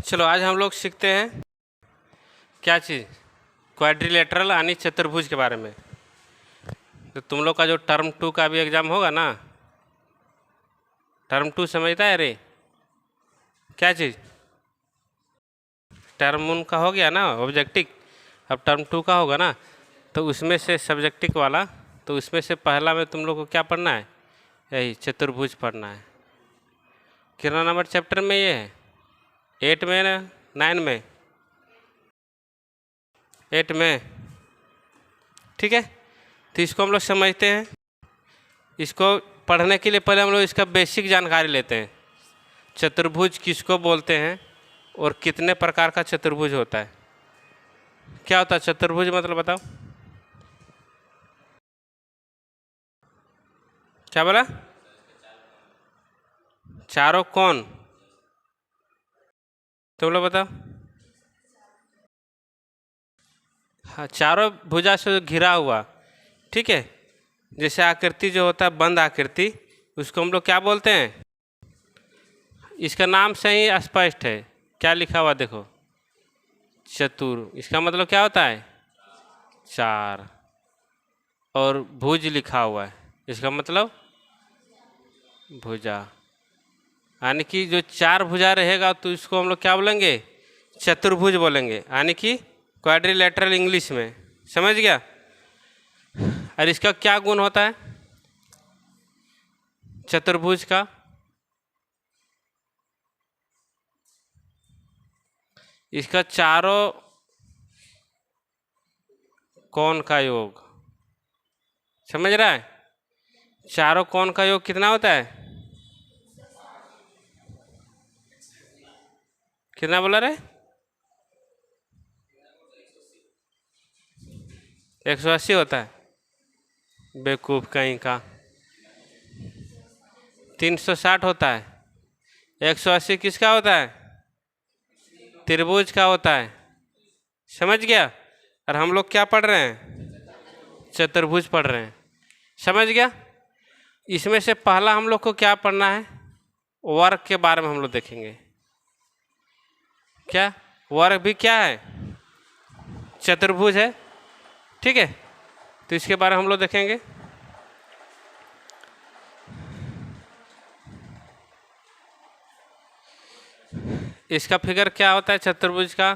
चलो आज हम लोग सीखते हैं क्या चीज़, क्वाड्रिलेटरल यानी चतुर्भुज के बारे में। तो तुम लोग का जो टर्म 2 का भी एग्ज़ाम होगा ना, टर्म 2 समझता है रे क्या चीज़? टर्म 1 का हो गया ना ऑब्जेक्टिव, अब टर्म 2 का होगा ना, तो उसमें से सब्जेक्टिव वाला, तो उसमें से पहला में तुम लोग को क्या पढ़ना है? यही चतुर्भुज पढ़ना है। कितना नंबर चैप्टर में ये है? 8 में ना 9 में? 8 में, ठीक है। तो इसको हम लोग समझते हैं। इसको पढ़ने के लिए पहले हम लोग इसका बेसिक जानकारी लेते हैं। चतुर्भुज किसको बोलते हैं और कितने प्रकार का चतुर्भुज होता है? क्या होता है चतुर्भुज मतलब बताओ? क्या बोला? चारों कौन? तुम लोग बताओ। हाँ, चारों भुजा से घिरा हुआ, ठीक है। जैसे आकृति जो होता है बंद आकृति, उसको हम लोग क्या बोलते हैं? इसका नाम से ही स्पष्ट है, क्या लिखा हुआ देखो, चतुर। इसका मतलब क्या होता है? चार। और भुज लिखा हुआ है, इसका मतलब भुजा। यानी कि जो चार भुजा रहेगा तो इसको हम लोग क्या बोलेंगे? चतुर्भुज बोलेंगे, यानी कि क्वाड्रिलेटरल इंग्लिश में। समझ गया? और इसका क्या गुण होता है चतुर्भुज का? इसका चारों कोण का योग, समझ रहा है? चारों कोण का योग कितना होता है? कितना बोला रे? 180 होता है? बेवकूफ़ कहीं का। 360 होता है। 180 किसका होता है? त्रिभुज का होता है। समझ गया? और हम लोग क्या पढ़ रहे हैं? चतुर्भुज पढ़ रहे हैं। समझ गया? इसमें से पहला हम लोग को क्या पढ़ना है? वर्ग के बारे में हम लोग देखेंगे। क्या वर्ग भी क्या है? चतुर्भुज है, ठीक है। तो इसके बारे में हम लोग देखेंगे। इसका फिगर क्या होता है चतुर्भुज का?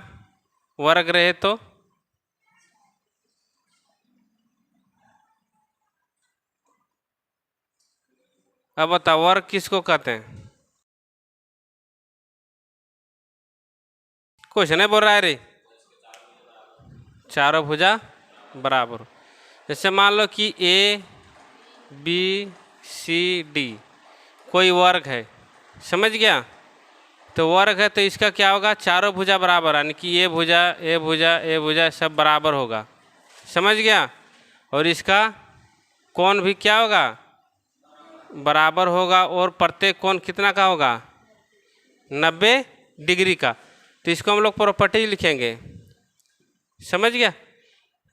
वर्ग रहे तो अब बताओ वर्ग किसको कहते हैं? कुछ नहीं बोल रहा है रे। चारों भुजा बराबर। जैसे मान लो कि ए बी सी डी कोई वर्ग है, समझ गया? तो वर्ग है तो इसका क्या होगा? चारों भुजा बराबर, यानी कि ये भुजा ए भुजा ए भुजा सब बराबर होगा। समझ गया? और इसका कोण भी क्या होगा? बराबर होगा। और प्रत्येक कोण कितना का होगा? 90 डिग्री का। तो इसको हम लोग प्रॉपर्टी लिखेंगे। समझ गया?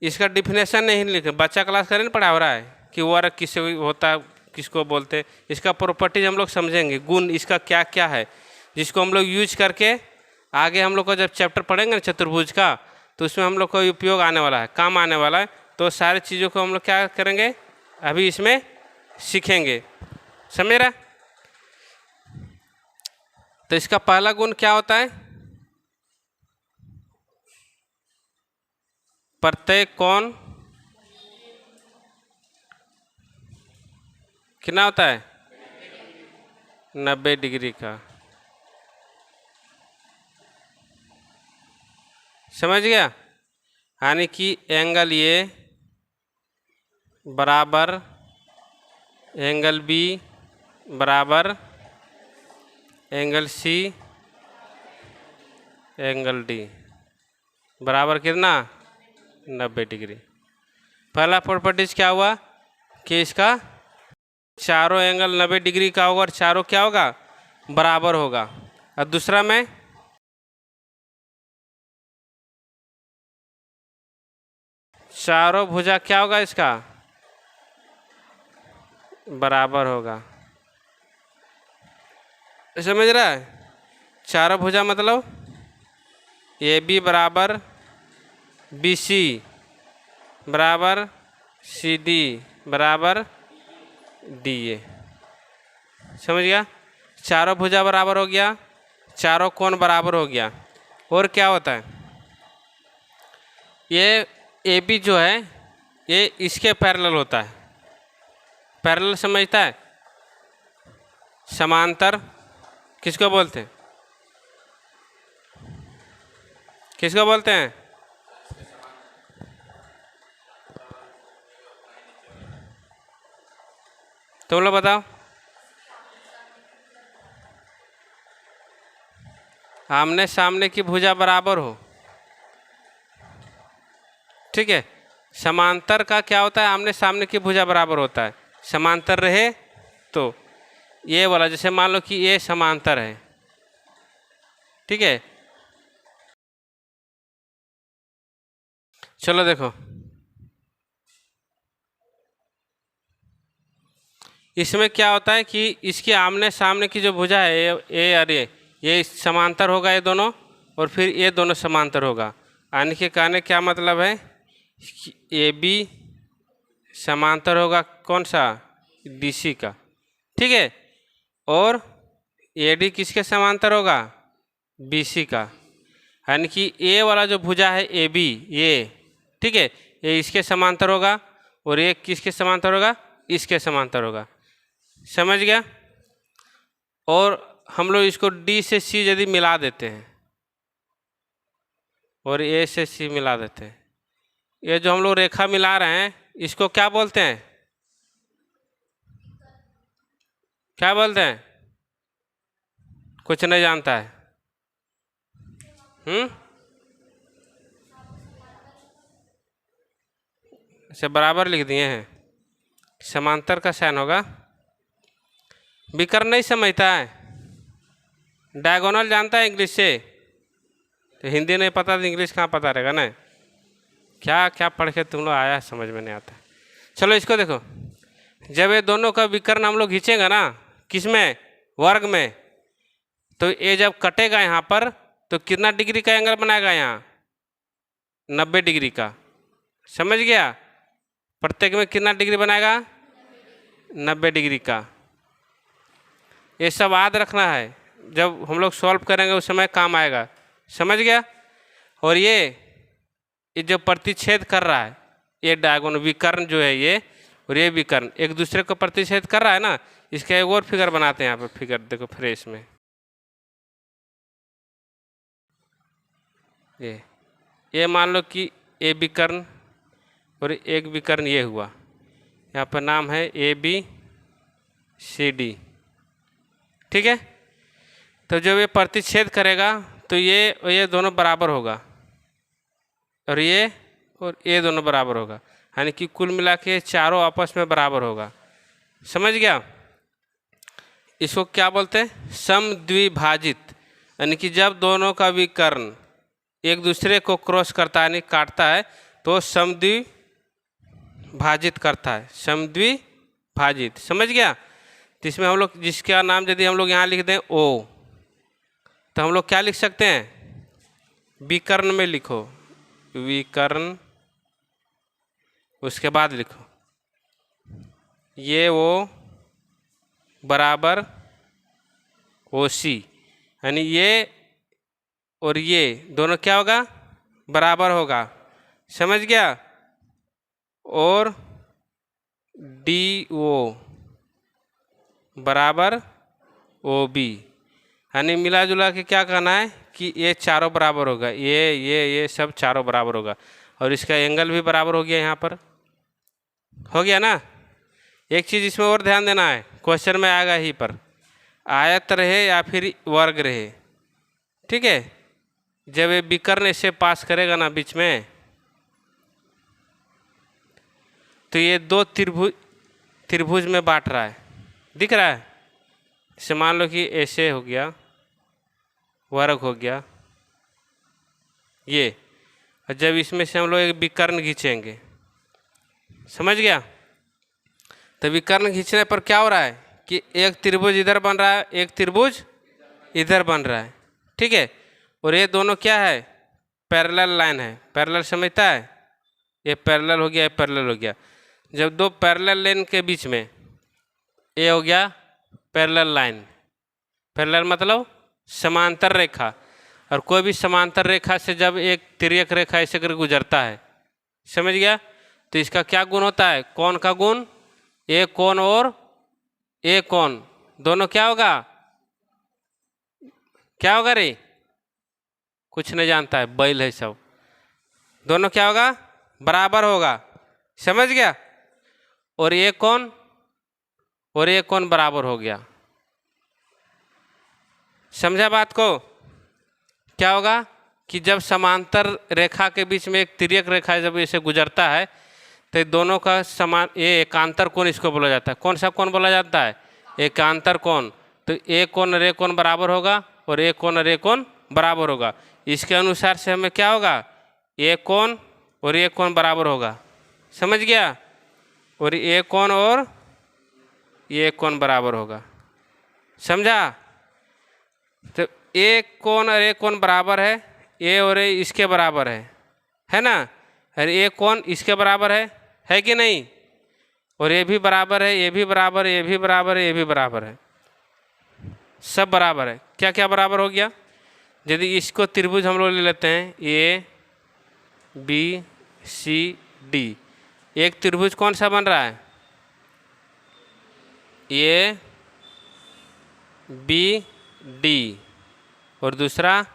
इसका डिफिनेशन नहीं लिखे, बच्चा क्लास करें पढ़ा हो रहा है कि वर्ग किसे होता है, किसको बोलते हैं। इसका प्रॉपर्टीज हम लोग समझेंगे, गुण इसका क्या क्या है, जिसको हम लोग यूज करके आगे हम लोग को जब चैप्टर पढ़ेंगे ना चतुर्भुज का, तो उसमें हम लोग को उपयोग आने वाला है, काम आने वाला है। तो सारी चीज़ों को हम लोग क्या करेंगे अभी इसमें सीखेंगे। समझ रहा? तो इसका पहला गुण क्या होता है? प्रत्येक कोण कितना होता है? 90 डिग्री का। समझ गया? यानी कि एंगल ए बराबर एंगल बी बराबर एंगल सी एंगल डी बराबर कितना? 90 डिग्री। पहला प्रॉपर्टीज क्या हुआ कि इसका चारों एंगल 90 डिग्री का होगा और चारों क्या होगा? बराबर होगा। और दूसरा में चारों भुजा क्या होगा? इसका बराबर होगा। समझ रहा है? चारों भुजा मतलब ए बी बराबर बी सी बराबर सी डी बराबर डी ए। समझ गया? चारों भुजा बराबर हो गया, चारों कोण बराबर हो गया। और क्या होता है, ये ए बी जो है ये इसके पैरेलल होता है। पैरेलल समझता है? समांतर किसको बोलते हैं? किसको बोलते हैं? तुम लोग बताओ। आमने सामने की भुजा बराबर हो, ठीक है। समांतर का क्या होता है? आमने सामने की भुजा बराबर होता है। समांतर रहे तो ये वाला, जैसे मान लो कि ये समांतर है, ठीक है। चलो देखो, इसमें क्या होता है कि इसके आमने सामने की जो भुजा है ये और ये समांतर होगा, ये दोनों, और फिर ये दोनों समांतर होगा। आने के कहने क्या मतलब है, ए बी समांतर होगा कौन सा? डी सी का, ठीक है। और ए डी किसके समांतर होगा? बी सी का। यानी कि ए वाला जो भुजा है ए बी, ये, ठीक है, ये इसके समांतर होगा, और ये किसके समांतर होगा? इसके समांतर होगा। समझ गया? और हम लोग इसको डी से सी यदि मिला देते हैं और ए से सी मिला देते हैं, ये जो हम लोग रेखा मिला रहे हैं इसको क्या बोलते हैं? क्या बोलते हैं? कुछ नहीं जानता है? इसे बराबर लिख दिए हैं, समांतर का साइन होगा। विकर्ण नहीं समझता है? डायगोनल जानता है इंग्लिश से? तो हिंदी नहीं पता तो इंग्लिश कहाँ पता रहेगा ना? क्या क्या पढ़ के तुम लोग आया, समझ में नहीं आता। चलो इसको देखो, जब ये दोनों का विकर्ण हम लोग खींचेंगे ना, किसमें? वर्ग में, तो ये जब कटेगा यहाँ पर तो कितना डिग्री का एंगल बनाएगा? यहाँ 90 डिग्री का। समझ गया? प्रत्येक में कितना डिग्री बनाएगा? 90 डिग्री का। ये सब याद रखना है, जब हम लोग सॉल्व करेंगे उस समय काम आएगा। समझ गया? और ये जो प्रतिच्छेद कर रहा है, ये डायगोनल विकर्ण जो है ये, और ये विकर्ण एक दूसरे को प्रतिच्छेद कर रहा है ना, इसका एक और फिगर बनाते हैं। यहाँ पर फिगर देखो फ्रेश में, ये मान लो कि ए विकर्ण और एक विकर्ण ये हुआ, यहाँ पर नाम है ए बी सी डी, ठीक है। तो जब ये प्रतिच्छेद करेगा तो ये दोनों बराबर होगा, और ये दोनों बराबर होगा, यानी कि कुल मिला के चारों आपस में बराबर होगा। समझ गया? इसको क्या बोलते हैं? समद्विभाजित। यानी कि जब दोनों का विकर्ण एक दूसरे को क्रॉस करता है, यानी काटता है, तो समद्विभाजित करता है। समद्विभाजित, समझ गया? तो इसमें हम लोग जिसका नाम यदि हम लोग यहाँ लिख दें ओ, तो हम लोग क्या लिख सकते हैं? विकर्ण में लिखो विकर्ण, उसके बाद लिखो ये ओ बराबर ओ सी, यानी ये और ये दोनों क्या होगा? बराबर होगा। समझ गया? और डी ओ बराबर ओ बी, यानी मिला जुला के क्या कहना है कि ये चारों बराबर होगा, ये सब चारों बराबर होगा, और इसका एंगल भी बराबर हो गया। यहाँ पर हो गया ना? एक चीज़ इसमें और ध्यान देना है, क्वेश्चन में आएगा ही पर, आयत रहे या फिर वर्ग रहे, ठीक है। जब ये विकर्ण इसे पास करेगा ना बीच में, तो ये दो त्रिभुज में बांट रहा है, दिख रहा है? जैसे मान लो कि ऐसे हो गया, वर्ग हो गया ये, और जब इसमें से हम लोग एक विकर्ण खींचेंगे, समझ गया? तो विकर्ण खींचने पर क्या हो रहा है कि एक त्रिभुज इधर बन रहा है, एक त्रिभुज इधर बन रहा है, ठीक है। और ये दोनों क्या है? पैरेलल लाइन है, पैरेलल समझता है, ये पैरेलल हो गया, ये पैरेलल हो गया। जब दो पैरेलल लाइन के बीच में, ये हो गया पैरेलल लाइन। पैरेलल मतलब समांतर रेखा, और कोई भी समांतर रेखा से जब एक तिर्यक रेखा ऐसे करके गुजरता है, समझ गया, तो इसका क्या गुण होता है, कोण का गुण, ए कोण और ए कोण दोनों क्या होगा, क्या होगा रे, कुछ नहीं जानता है, बैल है सब, दोनों क्या होगा, बराबर होगा, समझ गया। और ये कोण और ये कोण बराबर हो गया, समझा बात को। क्या होगा कि जब समांतर रेखा के बीच में एक तिर्यक रेखा जब इसे गुजरता है, तो दोनों का समान, ये एकांतर कोण इसको बोला जाता है। कौन सा कोण बोला जाता है, एकांतर कोण। तो ए कोण और ए कोण बराबर होगा, और ए कोण और ए कोण बराबर होगा। इसके अनुसार से हमें क्या होगा, ए कोण और ए कोण बराबर होगा, समझ गया। और ए कोण और ये कोण बराबर होगा, समझा। तो एक कोण और एक कोण बराबर है, ए और ए इसके बराबर है ना, और ए कोण इसके बराबर है कि नहीं, और ये भी बराबर है, ये भी बराबर है, ये भी बराबर है, ये भी बराबर है, सब बराबर है। क्या क्या बराबर हो गया, यदि इसको त्रिभुज हम लोग ले लेते हैं, ए बी सी डी, एक त्रिभुज कौन सा बन रहा है, ए बी डी, और दूसरा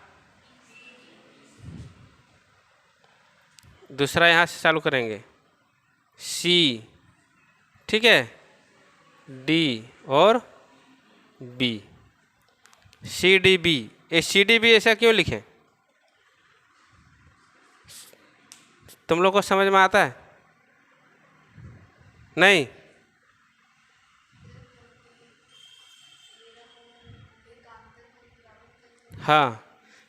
यहाँ से चालू करेंगे, सी, ठीक है, डी और बी, सी डी बी। ये सी डी बी ऐसा क्यों लिखें, तुम लोग को समझ में आता है, नहीं, हाँ,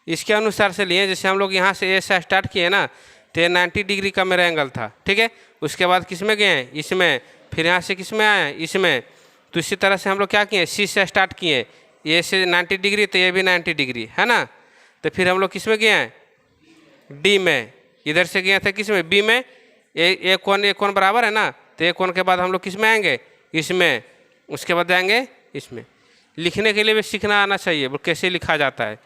इसके अनुसार से लिए। जैसे हम लोग यहाँ से ए से स्टार्ट किए ना, तो 90 डिग्री का मेरा एंगल था, ठीक है। उसके बाद किस में गए हैं, इसमें, फिर यहाँ से किस में आए हैं, इसमें। तो इसी तरह से हम लोग क्या किए, सी से स्टार्ट किए, ए से 90 डिग्री, तो ये भी 90 डिग्री है ना। तो फिर हम लोग किस में गए हैं, डी में, इधर से गए थे किस में, बी में। ए कोण बराबर है ना, तो ए कोण के बाद हम लोग किस में आएंगे, इसमें, उसके बाद आएंगे इसमें। लिखने के लिए भी सीखना आना चाहिए, वो कैसे लिखा जाता है।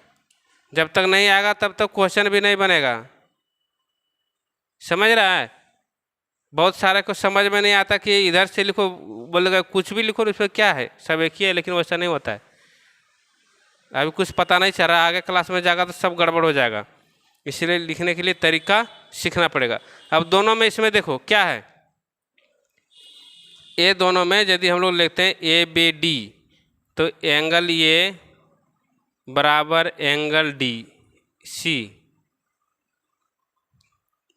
जब तक नहीं आएगा तब तक क्वेश्चन भी नहीं बनेगा, समझ रहा है। बहुत सारे को समझ में नहीं आता कि इधर से लिखो, बोलेगा कुछ भी लिखो, उसमें क्या है, सब एक ही है, लेकिन वैसा नहीं होता है। अभी कुछ पता नहीं चल रहा, आगे क्लास में जाएगा तो सब गड़बड़ हो जाएगा, इसलिए लिखने के लिए तरीका सीखना पड़ेगा। अब दोनों में इसमें देखो क्या है, ये दोनों में यदि हम लोग लिखते हैं ए बी डी, तो एंगल ए बराबर एंगल डी सी,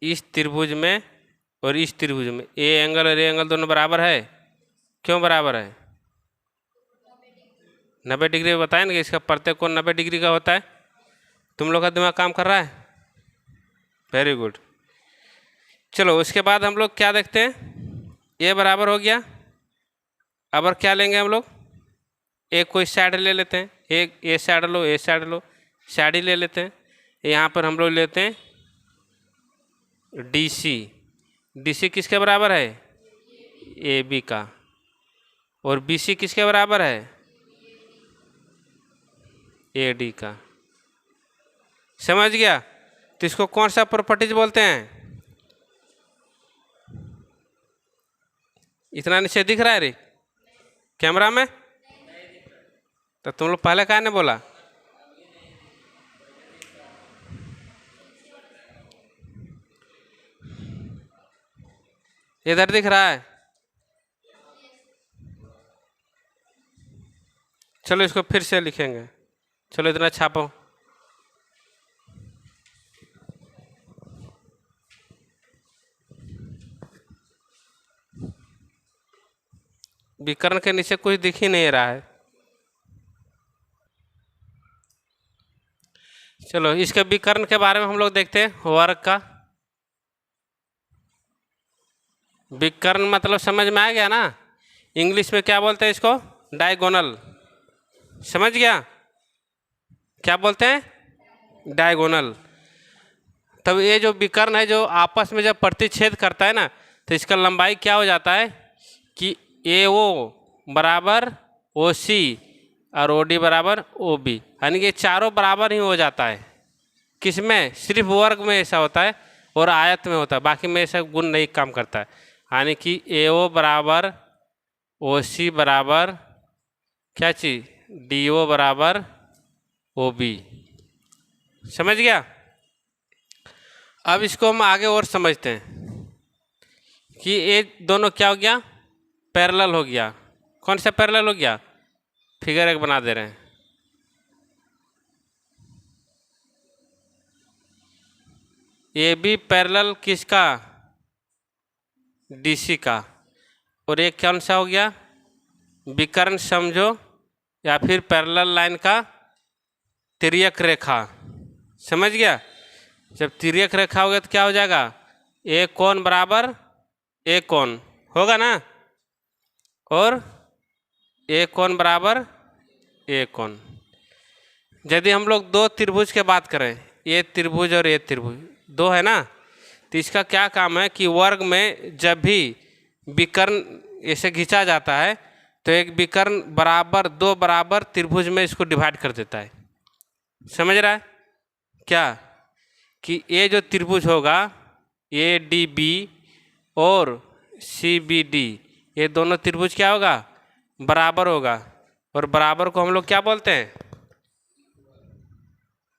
इस त्रिभुज में और इस त्रिभुज में ए एंगल और ए एंगल दोनों बराबर है। क्यों बराबर है, 90 डिग्री बताए ना कि इसका प्रत्येक कोण 90 डिग्री का होता है। तुम लोग का दिमाग काम कर रहा है, वेरी गुड। चलो उसके बाद हम लोग क्या देखते हैं, ए बराबर हो गया। अब और क्या लेंगे हम लोग, एक कोई साइड ले लेते हैं, एक ए साइड लो, ए साइड लो, साइड ही ले लेते हैं। यहाँ पर हम लोग लेते हैं डी सी, डी सी किसके बराबर है, ए बी का, और बी सी किसके बराबर है, ए डी का, समझ गया। तो इसको कौन सा प्रॉपर्टीज बोलते हैं, इतना नीचे दिख रहा है रे कैमरा में, तो तुम लोग पहले क्या ने बोला, इधर दिख रहा है। चलो इसको फिर से लिखेंगे, चलो इतना छापो। विकर्ण के नीचे कुछ दिख ही नहीं रहा है। चलो इसके विकर्ण के बारे में हम लोग देखते हैं, वर्ग का विकर्ण मतलब समझ में आ गया ना। इंग्लिश में क्या बोलते हैं इसको, डायगोनल, समझ गया, क्या बोलते हैं, डायगोनल। तब ये जो विकर्ण है जो आपस में जब प्रतिच्छेद करता है ना, तो इसका लंबाई क्या हो जाता है कि AO बराबर OC और OD बराबर OB, यानी कि चारों बराबर ही हो जाता है। किसमें? सिर्फ वर्ग में ऐसा होता है और आयत में होता है, बाकी में ऐसा गुण नहीं काम करता है। यानी कि AO बराबर OC बराबर क्या चीज? DO बराबर OB। समझ गया? अब इसको हम आगे और समझते हैं कि ये दोनों क्या हो गया? पैरेलल हो गया। कौन सा पैरेलल हो गया? फिगर 1 बना दे रहे हैं। AB पैरेलल किसका? DC का। और एक कौन सा हो गया? विकर्ण समझो या फिर पैरेलल लाइन का तिर्यक रेखा। समझ गया? जब तिर्यक रेखा होगा तो क्या हो जाएगा? एक कोण बराबर एक कोण होगा ना, और एक कोण बराबर एक कोण। यदि हम लोग दो त्रिभुज के बात करें, ये त्रिभुज और ये त्रिभुज दो है ना, तो इसका क्या काम है कि वर्ग में जब भी विकर्ण ऐसे खींचा जाता है तो एक विकर्ण बराबर दो बराबर त्रिभुज में इसको डिवाइड कर देता है। समझ रहा है क्या? कि ये जो त्रिभुज होगा ADB और CBD, ये दोनों त्रिभुज क्या होगा? बराबर होगा। और बराबर को हम लोग क्या बोलते हैं?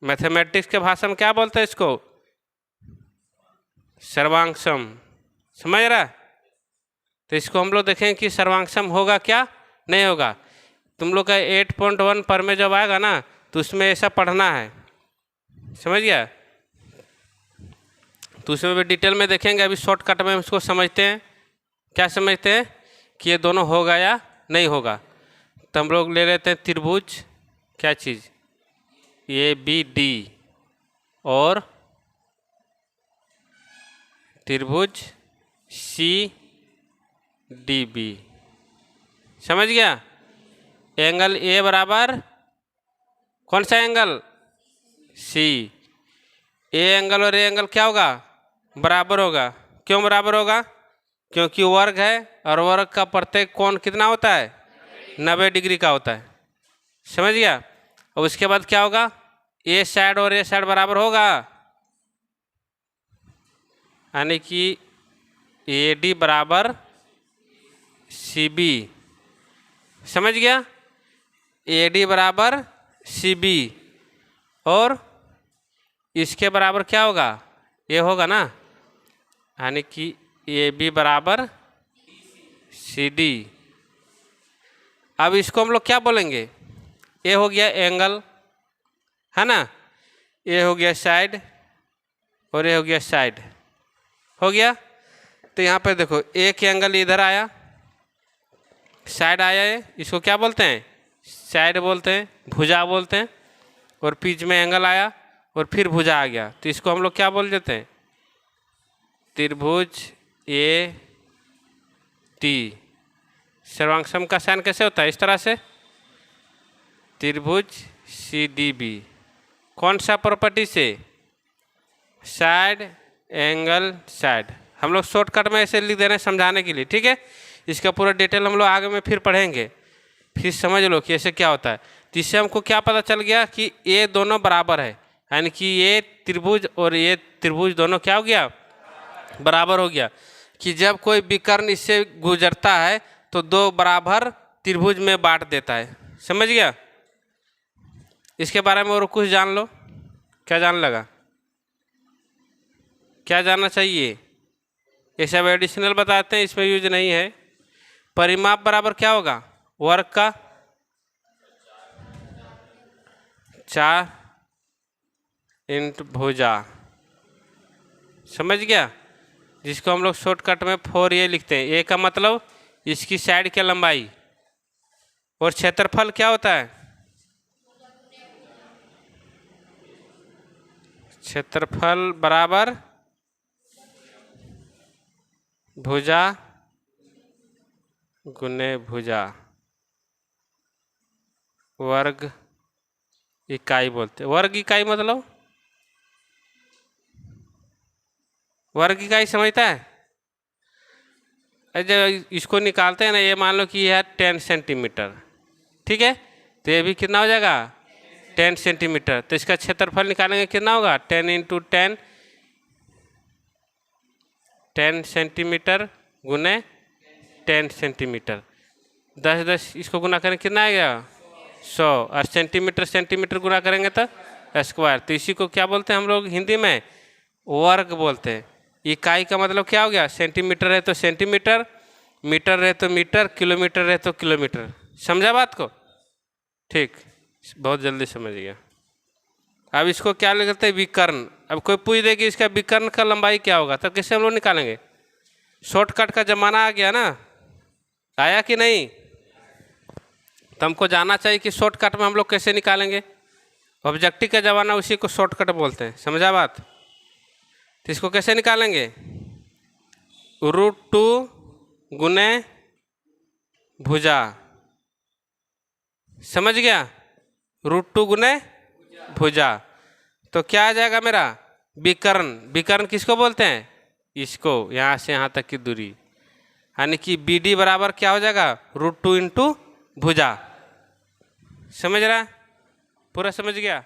मैथमेटिक्स के भाषा में क्या बोलते हैं इसको? सर्वांगसम। समझ रहा है? तो इसको हम लोग देखें कि सर्वांगसम होगा क्या नहीं होगा। तुम लोग का 8.1 पर में जब आएगा ना, तो उसमें ऐसा पढ़ना है। समझ गया? तो उसमें भी डिटेल में देखेंगे। अभी शॉर्टकट में उसको समझते हैं। क्या समझते हैं कि ये दोनों होगा या नहीं होगा। तो हम लोग ले लेते हैं त्रिभुज, क्या चीज़? ABD और त्रिभुज CDB। समझ गया? एंगल A बराबर कौन सा एंगल? C। ए एंगल और ए एंगल क्या होगा? बराबर होगा। क्यों बराबर होगा? क्योंकि वर्ग है और वर्ग का प्रत्येक कोण कितना होता है? 90 डिग्री का होता है। समझ गया? और उसके बाद क्या होगा? ए साइड और ए साइड बराबर होगा, यानी कि AD बराबर CB। समझ गया? AD बराबर CB और इसके बराबर क्या होगा? ये होगा ना, यानी कि AB बराबर CD। अब इसको हम लोग क्या बोलेंगे? ये हो गया एंगल, है ना, ये हो गया साइड और ये हो गया साइड। हो गया? तो यहाँ पे देखो, एक एंगल इधर आया, साइड आया है, इसको क्या बोलते हैं? साइड बोलते हैं, भुजा बोलते हैं। और बीच में एंगल आया और फिर भुजा आ गया, तो इसको हम लोग क्या बोल देते हैं? त्रिभुज AT। सर्वांगसम का साइन कैसे होता है? इस तरह से। त्रिभुज CDB कौन सा प्रॉपर्टी से? Side angle side. हम लोग शॉर्टकट में ऐसे लिख दे रहे हैं समझाने के लिए, ठीक है? इसका पूरा डिटेल हम लोग आगे में फिर पढ़ेंगे, फिर समझ लो कि ऐसे क्या होता है। तो इससे हमको क्या पता चल गया कि ये दोनों बराबर है, यानी कि ये त्रिभुज और ये त्रिभुज दोनों क्या हो गया? बराबर हो गया। कि जब कोई विकर्ण इससे गुजरता है तो दो बराबर त्रिभुज में बांट देता है। समझ गया? इसके बारे में और कुछ जान लो। क्या जान लगा? क्या जानना चाहिए? ये सब एडिशनल बताते हैं, इसमें यूज नहीं है। परिमाप बराबर क्या होगा? वर्ग का 4 इंटू भुजा। समझ गया? जिसको हम लोग शॉर्टकट में 4A लिखते हैं। ए का मतलब इसकी साइड की लंबाई, और क्षेत्रफल क्या होता है? क्षेत्रफल बराबर भुजा गुने भुजा वर्ग इकाई बोलते हैं। वर्ग इकाई मतलब वर्ग इकाई समझता है? जब इसको निकालते हैं ना, ये मान लो कि यह है 10 सेंटीमीटर, ठीक है, तो ये भी कितना हो जाएगा 10 सेंटीमीटर। तो इसका क्षेत्रफल निकालेंगे कितना होगा 10 इंटू 10, 10 सेंटीमीटर गुने 10 सेंटीमीटर, 10 10 इसको गुना करें कितना आएगा 100, और सेंटीमीटर सेंटीमीटर गुना करेंगे तो स्क्वायर। तो इसी को क्या बोलते हैं हम लोग हिंदी में? वर्ग बोलते हैं। इकाई का मतलब क्या हो गया? सेंटीमीटर है तो सेंटीमीटर, मीटर है तो मीटर, किलोमीटर है तो किलोमीटर। समझा बात को? ठीक, बहुत जल्दी समझ गया। अब इसको क्या लिखते हैं? विकर्ण। अब कोई पूछ दे कि इसका विकर्ण का लंबाई क्या होगा, तो कैसे हम लोग निकालेंगे? शॉर्टकट का ज़माना आ गया ना, आया कि नहीं? तो हमको जानना चाहिए कि शॉर्टकट में हम लोग कैसे निकालेंगे। ऑब्जेक्टिव का ज़माना, उसी को शॉर्टकट बोलते हैं। समझा बात? तो इसको कैसे निकालेंगे? √2 गुने भुजा। समझ गया? √2 गुने भुजा। तो क्या आ जाएगा मेरा? विकर्ण। विकर्ण किसको बोलते हैं? इसको, यहाँ से यहाँ तक की दूरी, यानी कि BD बराबर क्या हो जाएगा? √2 इंटू भुजा। समझ रहा? पूरा समझ गया?